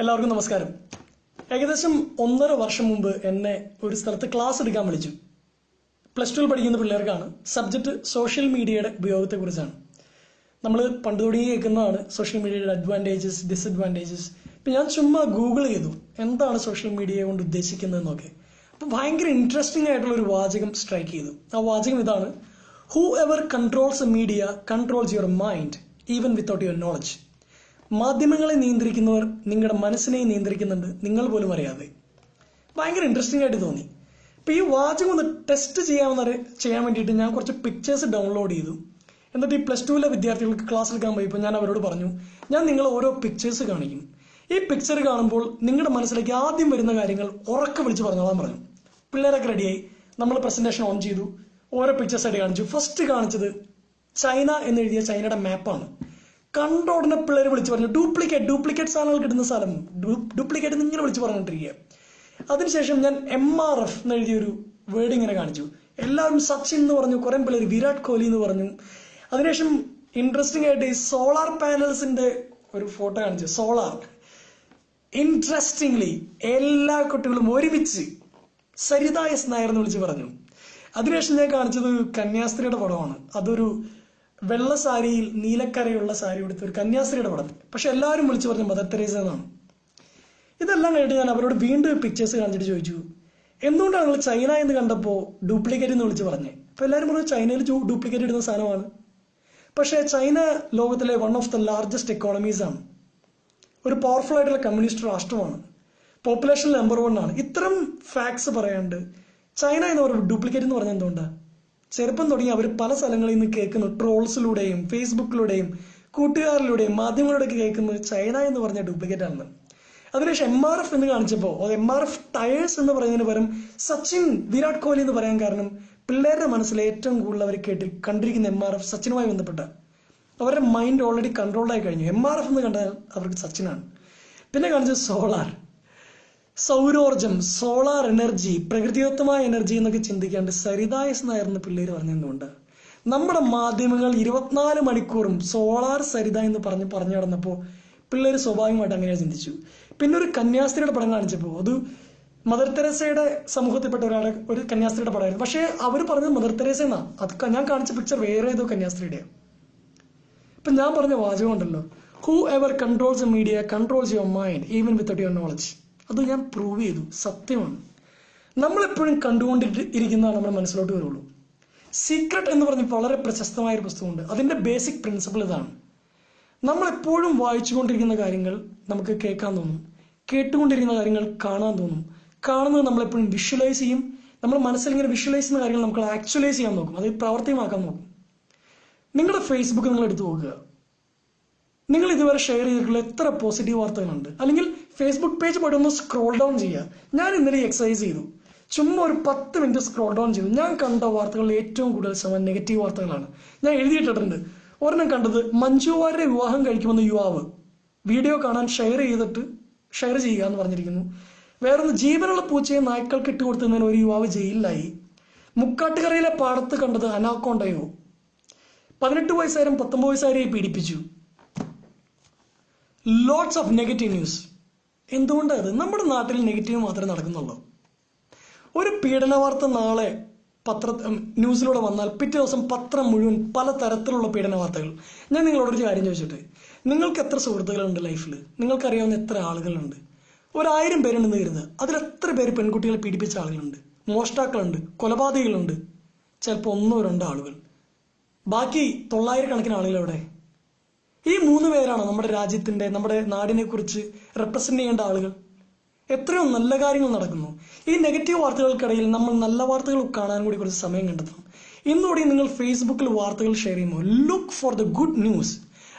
എല്ലാവർക്കും നമസ്കാരം. ഏകദേശം 1.5 വർഷം മുമ്പ് എന്നെ ഒരു സ്ഥലത്ത് ക്ലാസ് എടുക്കാൻ വിളിച്ചു. +2 പഠിക്കുന്ന പിള്ളേർക്കാണ്. സബ്ജക്ട് സോഷ്യൽ മീഡിയയുടെ ഉപയോഗത്തെക്കുറിച്ചാണ്. നമ്മൾ പണ്ട് തുടങ്ങി കേൾക്കുന്നതാണ് സോഷ്യൽ മീഡിയയുടെ അഡ്വാൻറ്റേജസ്, ഡിസഡ്വാൻറ്റേജസ്. ഇപ്പം ഞാൻ ചുമ്മാ ഗൂഗിൾ ചെയ്തു എന്താണ് സോഷ്യൽ മീഡിയ കൊണ്ട് ഉദ്ദേശിക്കുന്നതെന്നൊക്കെ. അപ്പം ഭയങ്കര ഇൻട്രസ്റ്റിംഗ് ആയിട്ടുള്ള ഒരു വാചകം സ്ട്രൈക്ക് ചെയ്തു. ആ വാചകം ഇതാണ്: who ever controls A media controls your mind even without your knowledge. മാധ്യമങ്ങളെ നിയന്ത്രിക്കുന്നവർ നിങ്ങളുടെ മനസ്സിനെ നിയന്ത്രിക്കുന്നുണ്ട്, നിങ്ങൾ പോലും അറിയാതെ. ഭയങ്കര ഇൻട്രസ്റ്റിംഗ് ആയിട്ട് തോന്നി. അപ്പം ഈ വാചകം ഒന്ന് ടെസ്റ്റ് ചെയ്യാൻ വേണ്ടിയിട്ട് ഞാൻ കുറച്ച് പിക്ചേഴ്സ് ഡൗൺലോഡ് ചെയ്തു. എന്നിട്ട് ഈ +2 വിദ്യാർത്ഥികൾക്ക് ക്ലാസ് എടുക്കാൻ പോയപ്പോൾ ഞാൻ അവരോട് പറഞ്ഞു, ഞാൻ നിങ്ങളെ ഓരോ പിക്ചേഴ്സ് കാണിക്കും. ഈ പിക്ചർ കാണുമ്പോൾ നിങ്ങളുടെ മനസ്സിലേക്ക് ആദ്യം വരുന്ന കാര്യങ്ങൾ ഉറക്കെ വിളിച്ച് പറഞ്ഞോളാൻ പറഞ്ഞു. പിള്ളേരൊക്കെ റെഡിയായി. നമ്മൾ പ്രസന്റേഷൻ ഓൺ ചെയ്തു. ഓരോ പിക്ചേഴ്സ് ആയിട്ട് കാണിച്ചു. ഫസ്റ്റ് കാണിച്ചത് ചൈന എന്നെഴുതിയ ചൈനയുടെ മാപ്പാണ്. കണ്ട ഉടനെ പിള്ളേർ വിളിച്ച് പറഞ്ഞു, ഡ്യൂപ്ലിക്കേറ്റ് സാധനങ്ങൾ കിട്ടുന്ന സ്ഥലം, ഡ്യൂപ്ലിക്കേറ്റ് ഇങ്ങനെ വിളിച്ച് പറഞ്ഞുകൊണ്ടിരിക്കുക. അതിനുശേഷം ഞാൻ MRF എന്നെഴുതിയൊരു വേർഡ് ഇങ്ങനെ കാണിച്ചു. എല്ലാവരും സച്ചിൻ എന്ന് പറഞ്ഞു, കുറെ പിള്ളേർ വിരാട് കോഹ്ലി എന്ന് പറഞ്ഞു. അതിനുശേഷം ഇൻട്രസ്റ്റിംഗ് ആയിട്ട് ഈ സോളാർ പാനൽസിന്റെ ഒരു ഫോട്ടോ കാണിച്ചു. സോളാർ ഇൻട്രസ്റ്റിംഗ്ലി എല്ലാ കുട്ടികളും ഒരുമിച്ച് സരിത എസ് നായർ എന്ന് വിളിച്ച് പറഞ്ഞു. അതിനുശേഷം ഞാൻ കാണിച്ചത് കന്യാസ്ത്രീയുടെ പടമാണ്. അതൊരു വെള്ള സാരിയിൽ നീലക്കരയുള്ള സാരി എടുത്ത ഒരു കന്യാസ്ത്രീയുടെ പടം. പക്ഷെ എല്ലാവരും വിളിച്ചു പറഞ്ഞു മദർ തെരേസ എന്നാണ്. ഇതെല്ലാം കഴിഞ്ഞിട്ട് ഞാൻ അവരോട് വീണ്ടും പിക്ചേഴ്സ് കാണിച്ചിട്ട് ചോദിച്ചു, എന്തുകൊണ്ടാണ് നിങ്ങൾ ചൈന എന്ന് കണ്ടപ്പോൾ ഡ്യൂപ്ലിക്കേറ്റ് എന്ന് വിളിച്ച് പറഞ്ഞത്? അപ്പൊ എല്ലാവരും പറഞ്ഞു ചൈനയിൽ ഡ്യൂപ്ലിക്കേറ്റ് ഇടുന്ന സാധനമാണ്. പക്ഷേ ചൈന ലോകത്തിലെ one of the largest economies ആണ്. ഒരു പവർഫുൾ ആയിട്ടുള്ള കമ്മ്യൂണിസ്റ്റ് രാഷ്ട്രമാണ്. പോപ്പുലേഷൻ നമ്പർ 1 ആണ്. ഇത്തരം ഫാക്ട്സ് പറയാണ്ട് ചൈന എന്ന് പറയുന്നത് ഡ്യൂപ്ലിക്കേറ്റ് എന്ന് പറഞ്ഞാൽ എന്തുകൊണ്ടാണ്? ചെറുപ്പം തുടങ്ങി അവർ പല സ്ഥലങ്ങളിൽ നിന്ന് കേൾക്കുന്നു, ട്രോൾസിലൂടെയും ഫേസ്ബുക്കിലൂടെയും കൂട്ടുകാരിലൂടെയും മാധ്യമങ്ങളിലൂടെയൊക്കെ കേൾക്കുന്നത് ചൈന എന്ന് പറഞ്ഞ ഡ്യൂപ്ലിക്കേറ്റ് ആണെന്ന്. അതിനുശേഷം MRF എന്ന് കാണിച്ചപ്പോൾ MRF ടയേഴ്സ് എന്ന് പറയുന്നതിന് പകരം സച്ചിൻ, വിരാട് കോഹ്ലി എന്ന് പറയാൻ കാരണം പിള്ളേരുടെ മനസ്സിൽ ഏറ്റവും കൂടുതൽ അവർ കണ്ടിരിക്കുന്ന MRF സച്ചിനുമായി ബന്ധപ്പെട്ട അവരുടെ മൈൻഡ് ഓൾറെഡി കൺട്രോൾഡായി കഴിഞ്ഞു. MRF എന്ന് കണ്ടാൽ അവർക്ക് സച്ചിനാണ്. പിന്നെ കാണിച്ചത് സോളാർ, സൗരോർജം, സോളാർ എനർജി, പ്രകൃതിദത്തമായ എനർജി എന്നൊക്കെ ചിന്തിക്കാണ്ട് സരിത എസ് നായർ എന്ന് പിള്ളേർ പറഞ്ഞതുകൊണ്ട് നമ്മുടെ മാധ്യമങ്ങൾ 24 മണിക്കൂറും സോളാർ സരിത എന്ന് പറഞ്ഞു നടന്നപ്പോൾ പിള്ളേർ സ്വാഭാവികമായിട്ട് അങ്ങനെയാണ് ചിന്തിച്ചു. പിന്നെ ഒരു കന്യാസ്ത്രീയുടെ പടം കാണിച്ചപ്പോൾ അത് മദർ തെരേസയുടെ സമൂഹത്തിൽപ്പെട്ട ഒരു കന്യാസ്ത്രീയുടെ പടമായിരുന്നു. പക്ഷേ അവർ പറഞ്ഞത് മദർ തെരേസ എന്നാ. അത് ഞാൻ കാണിച്ച പിക്ചർ വേറെ ഏതോ കന്യാസ്ത്രീയുടെയാണ്. ഇപ്പം ഞാൻ പറഞ്ഞ വാചകം ഉണ്ടല്ലോ, who ever controls A media controls your mind even without your knowledge. അത് ഞാൻ പ്രൂവ് ചെയ്തു. സത്യമാണ്. നമ്മളെപ്പോഴും കണ്ടുകൊണ്ടിരിക്കുന്നതാണ് നമ്മുടെ മനസ്സിലോട്ട് വരുള്ളൂ. സീക്രട്ട് എന്ന് പറഞ്ഞ് വളരെ പ്രശസ്തമായ ഒരു പുസ്തകമുണ്ട്. അതിന്റെ ബേസിക് പ്രിൻസിപ്പിൾ ഇതാണ്: നമ്മളെപ്പോഴും വായിച്ചുകൊണ്ടിരിക്കുന്ന കാര്യങ്ങൾ നമുക്ക് കേൾക്കാൻ തോന്നും, കേട്ടുകൊണ്ടിരിക്കുന്ന കാര്യങ്ങൾ കാണാൻ തോന്നും, കാണുന്നത് നമ്മളെപ്പോഴും വിഷ്വലൈസ് ചെയ്യും. നമ്മൾ മനസ്സിൽ ഇങ്ങനെ വിഷ്വലൈസ് ചെയ്യുന്ന കാര്യങ്ങൾ നമുക്ക് ആക്ച്വലൈസ് ചെയ്യാൻ നോക്കും, അത് പ്രാവർത്തികമാക്കാൻ നോക്കും. നിങ്ങളുടെ ഫേസ്ബുക്ക് നിങ്ങൾ എടുത്തു നോക്കുക. നിങ്ങൾ ഇതുവരെ ഷെയർ ചെയ്തിട്ടുള്ള എത്ര പോസിറ്റീവ് വാർത്തകളുണ്ട്? അല്ലെങ്കിൽ ഫേസ്ബുക്ക് പേജ് പോയിട്ട് ഒന്ന് സ്ക്രോൾ ഡൗൺ ചെയ്യുക. ഞാൻ ഇന്നലെ എക്സസൈസ് ചെയ്തു. ചുമ്മാ ഒരു 10 മിനിറ്റ് സ്ക്രോൾ ഡൗൺ ചെയ്തു. ഞാൻ കണ്ട വാർത്തകളിൽ ഏറ്റവും കൂടുതൽ നെഗറ്റീവ് വാർത്തകളാണ്. ഞാൻ എഴുതിയിട്ടിട്ടുണ്ട്. ഒരെണ്ണം കണ്ടത്, മഞ്ജു വാര്യരെ വിവാഹം കഴിക്കുമെന്ന് യുവാവ് വീഡിയോ കാണാൻ ഷെയർ ചെയ്യുക എന്ന് പറഞ്ഞിരിക്കുന്നു. വേറൊന്ന്, ജീവനുള്ള പൂച്ചയെ നായ്ക്കൾക്ക് ഇട്ടുകൊടുത്തതിന് ഒരു യുവാവ് ജയിലിലായി. മുക്കാട്ടുകരയിലെ പാടത്ത് കണ്ടത് അനാക്കോണ്ടയോ. 18 വയസ്സുകാരും 19 വയസ്സുകാരെയും പീഡിപ്പിച്ചു. Lots of negative news. എന്തുകൊണ്ടത്? നമ്മുടെ നാട്ടിൽ നെഗറ്റീവ് മാത്രമേ നടക്കുന്നുള്ളൂ. ഒരു പീഡന വാർത്ത നാളെ ന്യൂസിലൂടെ വന്നാൽ പിറ്റേ ദിവസം പത്രം മുഴുവൻ പല തരത്തിലുള്ള പീഡന വാർത്തകൾ. ഞാൻ നിങ്ങളോടൊരു കാര്യം ചോദിച്ചിട്ട്, നിങ്ങൾക്ക് എത്ര സുഹൃത്തുക്കളുണ്ട് ലൈഫിൽ? നിങ്ങൾക്കറിയാവുന്ന എത്ര ആളുകളുണ്ട്? 1000 പേരുണ്ടെന്ന് കരുതുക. അതിൽ എത്ര പേര് പെൺകുട്ടികളെ പീഡിപ്പിച്ച ആളുകളുണ്ട്, മോഷ്ടാക്കളുണ്ട്, കൊലപാതകികളുണ്ട്? ചിലപ്പോൾ 1-2 ആളുകൾ. ബാക്കി 900 കണക്കിന് ആളുകൾ എവിടെ? ഈ 3 പേരാണോ നമ്മുടെ രാജ്യത്തിന്റെ, നമ്മുടെ നാടിനെ കുറിച്ച് റെപ്രസെന്റ് ചെയ്യേണ്ട ആളുകൾ? എത്രയോ നല്ല കാര്യങ്ങൾ നടക്കുന്നു. ഈ നെഗറ്റീവ് വാർത്തകൾക്കിടയിൽ നമ്മൾ നല്ല വാർത്തകൾ കാണാൻ കൂടി കുറച്ച് സമയം കണ്ടെത്തണം. ഇന്നുകൂടി നിങ്ങൾ ഫേസ്ബുക്കിൽ വാർത്തകൾ ഷെയർ ചെയ്യുമ്പോൾ look for the good news.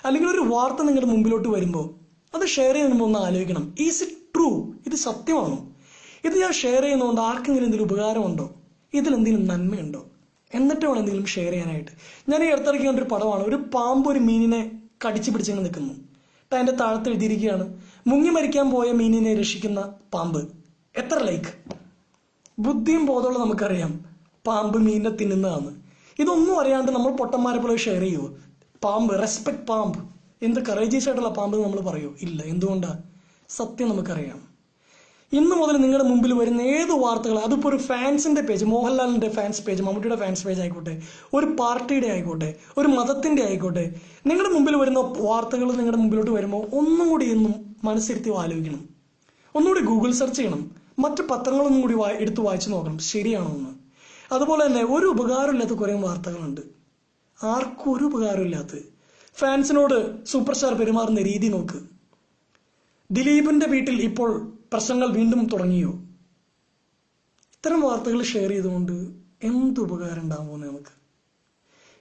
അല്ലെങ്കിൽ ഒരു വാർത്ത നിങ്ങളുടെ മുമ്പിലോട്ട് വരുമ്പോൾ അത് ഷെയർ ചെയ്യുമ്പോൾ ഒന്ന് ആലോചിക്കണം, ഈസ് ഇറ്റ് ട്രൂ? ഇത് സത്യമാണോ? ഇത് ഞാൻ ഷെയർ ചെയ്യുന്നതുകൊണ്ട് ആർക്കെങ്കിലും എന്തെങ്കിലും ഉപകാരമുണ്ടോ? ഇതിലെന്തെങ്കിലും നന്മയുണ്ടോ? എന്നിട്ട് വേണം എന്തെങ്കിലും ഷെയർ ചെയ്യാനായിട്ട്. ഞാൻ ഈ അടുത്തിടയ്ക്ക് കണ്ടൊരു പടമാണ്. ഒരു പാമ്പ് ഒരു മീനിനെ കടിച്ചു പിടിച്ചങ്ങ് നിൽക്കുന്നു. അതിന്റെ താഴത്ത് എഴുതിയിരിക്കുകയാണ്, മുങ്ങി മരിക്കാൻ പോയ മീനിനെ രക്ഷിക്കുന്ന പാമ്പ്. എത്ര ലൈക്ക്! ബുദ്ധിയും ബോധമുള്ള നമുക്കറിയാം പാമ്പ് മീനിനെ തിന്നുന്നതാണ്. ഇതൊന്നും അറിയാണ്ട് നമ്മൾ പൊട്ടന്മാരെ പോലെ ഷെയർ ചെയ്യുമോ? പാമ്പ്, റെസ്പെക്ട് പാമ്പ്, എന്ത് കറേജിയസ് ആയിട്ടുള്ള പാമ്പ് നമ്മൾ പറയൂ? ഇല്ല. എന്തുകൊണ്ടാ? സത്യം നമുക്കറിയാം. ഇന്നു മുതൽ നിങ്ങളുടെ മുമ്പിൽ വരുന്ന ഏത് വാർത്തകൾ, അതിപ്പോൾ ഒരു ഫാൻസിന്റെ പേജ്, മോഹൻലാലിന്റെ ഫാൻസ് പേജ്, മമ്മൂട്ടിയുടെ ഫാൻസ് പേജ് ആയിക്കോട്ടെ, ഒരു പാർട്ടിയുടെ ആയിക്കോട്ടെ, ഒരു മതത്തിന്റെ ആയിക്കോട്ടെ, നിങ്ങളുടെ മുമ്പിൽ വരുന്ന വാർത്തകൾ നിങ്ങളുടെ മുമ്പിലോട്ട് വരുമ്പോൾ ഒന്നും കൂടി ഇന്നും മനസ്സിരുത്തി ആലോചിക്കണം. ഒന്നുകൂടി ഗൂഗിൾ സെർച്ച് ചെയ്യണം. മറ്റു പത്രങ്ങളൊന്നും കൂടി എടുത്ത് വായിച്ചു നോക്കണം ശരിയാണോ എന്ന്. അതുപോലെ തന്നെ ഒരു ഉപകാരമില്ലാത്ത കുറേ വാർത്തകളുണ്ട്. ആർക്കും ഒരു ഉപകാരമില്ലാത്ത. ഫാൻസിനോട് സൂപ്പർ സ്റ്റാർ പെരുമാറുന്ന രീതി നോക്ക്. ദിലീപിന്റെ വീട്ടിൽ ഇപ്പോൾ പ്രശ്നങ്ങൾ വീണ്ടും തുടങ്ങിയോ? ഇത്തരം വാർത്തകൾ ഷെയർ ചെയ്തുകൊണ്ട് എന്ത് ഉപകാരം ഉണ്ടാകുമോ നമുക്ക്?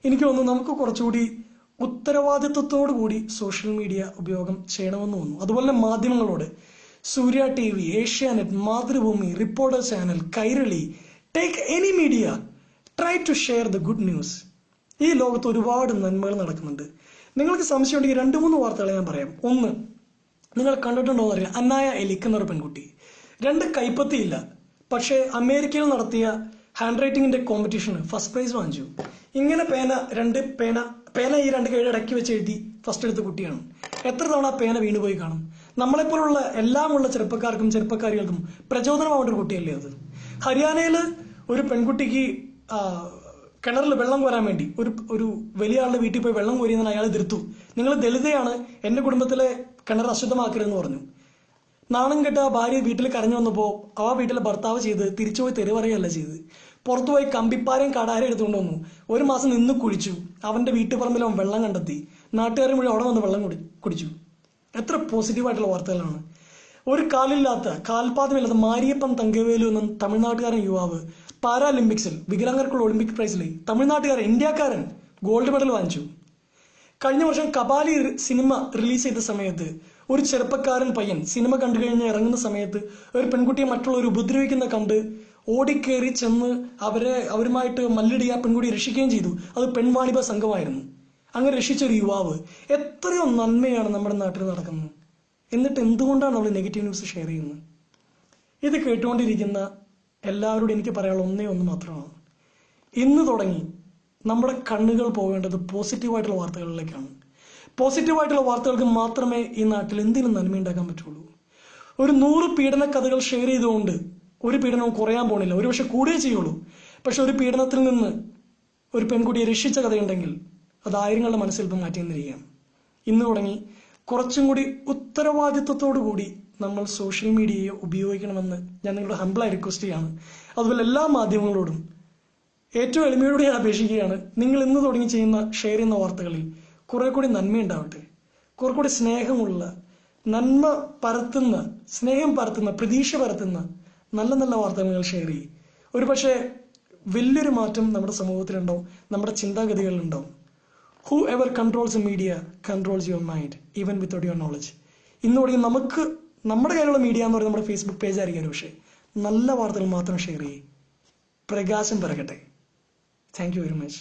എനിക്ക് തോന്നുന്നു നമുക്ക് കുറച്ചുകൂടി ഉത്തരവാദിത്വത്തോടു കൂടി സോഷ്യൽ മീഡിയ ഉപയോഗം ചെയ്യണമെന്ന് തോന്നുന്നു. അതുപോലെ തന്നെ മാധ്യമങ്ങളോട്, Surya TV, Asianet, Mathrubhumi, reporter channel, Kairali, take any media, try to share the good news. ഈ ലോകത്ത് ഒരുപാട് നന്മകൾ നടക്കുന്നുണ്ട്. നിങ്ങൾക്ക് സംശയമുണ്ടെങ്കിൽ 2-3 വാർത്തകൾ ഞാൻ പറയാം. ഒന്ന്, നിങ്ങൾ കണ്ടിട്ടുണ്ടോ എന്നറിയാം, അന്നായ എലിക്ക് എന്നൊരു പെൺകുട്ടി. 2 കൈപ്പത്തിയില്ല, പക്ഷേ അമേരിക്കയിൽ നടത്തിയ ഹാൻഡ് റൈറ്റിംഗിന്റെ കോമ്പറ്റീഷന് ഫസ്റ്റ് പ്രൈസ് വാങ്ങിച്ചു. ഇങ്ങനെ പേന ഈ 2 കൈയുടെ ഇടയ്ക്ക് വെച്ച് എഴുതി ഫസ്റ്റ് എടുത്ത കുട്ടിയാണ്. എത്ര തവണ പേന വീണുപോയി കാണും. നമ്മളെപ്പോലുള്ള എല്ലാമുള്ള ചെറുപ്പക്കാരികൾക്കും പ്രചോദനമാവേണ്ട ഒരു കുട്ടിയല്ലേ അത്. ഹരിയാനയിൽ ഒരു പെൺകുട്ടിക്ക് കിണറിൽ വെള്ളം കോരാൻ വേണ്ടി ഒരു വലിയ ആളുടെ വീട്ടിൽ പോയി വെള്ളം കോരിയെന്ന് അയാൾ എതിർത്തു. നിങ്ങൾ ദളിതയാണ്, എന്റെ കുടുംബത്തിലെ കിണർ അശുദ്ധമാക്കരുതെന്ന് പറഞ്ഞു. നാണം കെട്ട ഭാര്യ വീട്ടിൽ കരഞ്ഞു വന്നപ്പോൾ ആ വീട്ടിലെ ഭർത്താവ് ചെയ്ത് തിരിച്ചുപോയി തെറി പറയുകയല്ല ചെയ്ത്, പുറത്തുപോയി കമ്പിപ്പാരയും കടാരയും എടുത്തുകൊണ്ട് വന്നു. 1 മാസം നിന്ന് കുഴിച്ചു. അവന്റെ വീട്ടുപറമ്പിൽ അവൻ വെള്ളം കണ്ടെത്തി. നാട്ടുകാരും മുഴുവൻ അവിടെ വന്ന് വെള്ളം കുടിച്ചു. എത്ര പോസിറ്റീവായിട്ടുള്ള വാർത്തകളാണ്. ഒരു കാൽപാദമില്ലാത്ത മാരിയപ്പൻ തങ്കവേലു എന്ന തമിഴ്നാട്ടുകാരൻ യുവാവ് പാരാലിമ്പിക്സിൽ വികലാംഗർക്കുള്ള ഒളിമ്പിക് പ്രൈസിൽ തമിഴ്നാട്ടുകാരൻ, ഇന്ത്യക്കാരൻ ഗോൾഡ് മെഡൽ വാങ്ങിച്ചു. കഴിഞ്ഞ വർഷം കബാലി സിനിമ റിലീസ് ചെയ്ത സമയത്ത് ഒരു ചെറുപ്പക്കാരൻ പയ്യൻ സിനിമ കണ്ടു കഴിഞ്ഞ് ഇറങ്ങുന്ന സമയത്ത് ഒരു പെൺകുട്ടിയെ മറ്റുള്ളവർ ഉപദ്രവിക്കുന്ന കണ്ട് ഓടിക്കേറി ചെന്ന് അവരുമായിട്ട് മല്ലിടിയ പെൺകുട്ടിയെ രക്ഷിക്കുകയും ചെയ്തു. അത് പെൺവാണിഭ സംഘമായിരുന്നു. അങ്ങനെ രക്ഷിച്ചൊരു യുവാവ്. എത്രയോ നന്മയാണ് നമ്മുടെ നാട്ടിൽ നടക്കുന്നത്. എന്നിട്ട് എന്തുകൊണ്ടാണ് നമ്മൾ നെഗറ്റീവ് ന്യൂസ് ഷെയർ ചെയ്യുന്നത്? ഇത് കേട്ടുകൊണ്ടിരിക്കുന്ന എല്ലാവരോടും എനിക്ക് പറയാനുള്ള ഒന്നേ മാത്രമാണ്. ഇന്ന് തുടങ്ങി നമ്മുടെ കണ്ണുകൾ പോകേണ്ടത് പോസിറ്റീവായിട്ടുള്ള വാർത്തകളിലേക്കാണ്. പോസിറ്റീവായിട്ടുള്ള വാർത്തകൾക്ക് മാത്രമേ ഈ നാട്ടിൽ എന്തെങ്കിലും നന്മയുണ്ടാക്കാൻ പറ്റുള്ളൂ. ഒരു 100 പീഡന കഥകൾ ഷെയർ ചെയ്തുകൊണ്ട് ഒരു പീഡനവും കുറയാൻ പോണില്ല, ഒരുപക്ഷെ കൂടുകയേ ചെയ്യുള്ളൂ. പക്ഷെ ഒരു പീഡനത്തിൽ നിന്ന് ഒരു പെൺകുട്ടിയെ രക്ഷിച്ച കഥയുണ്ടെങ്കിൽ അത് ആയിരങ്ങളുടെ മനസ്സിൽ ഇപ്പം മാറ്റി നിന്നിരിക്കുകയാണ്. ഇന്ന് തുടങ്ങി കുറച്ചും കൂടി ഉത്തരവാദിത്വത്തോടു കൂടി നമ്മൾ സോഷ്യൽ മീഡിയയെ ഉപയോഗിക്കണമെന്ന് ഞാൻ നിങ്ങളുടെ ഹംബിളായി റിക്വസ്റ്റ് ചെയ്യാണ്. അതുപോലെ എല്ലാ മാധ്യമങ്ങളോടും ഏറ്റവും എളിമയോടെ ഞാൻ അപേക്ഷിക്കുകയാണ്, നിങ്ങൾ ഇന്ന് തുടങ്ങി ഷെയർ ചെയ്യുന്ന വാർത്തകളിൽ കുറെ കൂടി നന്മയുണ്ടാവട്ടെ. കുറെ കൂടി സ്നേഹമുള്ള, നന്മ പരത്തുന്ന, സ്നേഹം പരത്തുന്ന, പ്രതീക്ഷ പരത്തുന്ന നല്ല നല്ല വാർത്തകൾ നിങ്ങൾ ഷെയർ ചെയ്യും. ഒരു പക്ഷേ വലിയൊരു മാറ്റം നമ്മുടെ സമൂഹത്തിലുണ്ടാവും, നമ്മുടെ ചിന്താഗതികളിലുണ്ടാവും. Whoever controls media controls your mind even without your knowledge. ഇന്ന് തുടങ്ങി നമുക്ക് നമ്മുടെ കയ്യിലുള്ള മീഡിയ എന്ന് പറയുന്നത് നമ്മുടെ ഫേസ്ബുക്ക് പേജ് ആയിരിക്കും. പക്ഷേ നല്ല വാർത്തകൾ മാത്രം ഷെയർ ചെയ്യും. പ്രകാശം പരക്കട്ടെ. Thank you very much.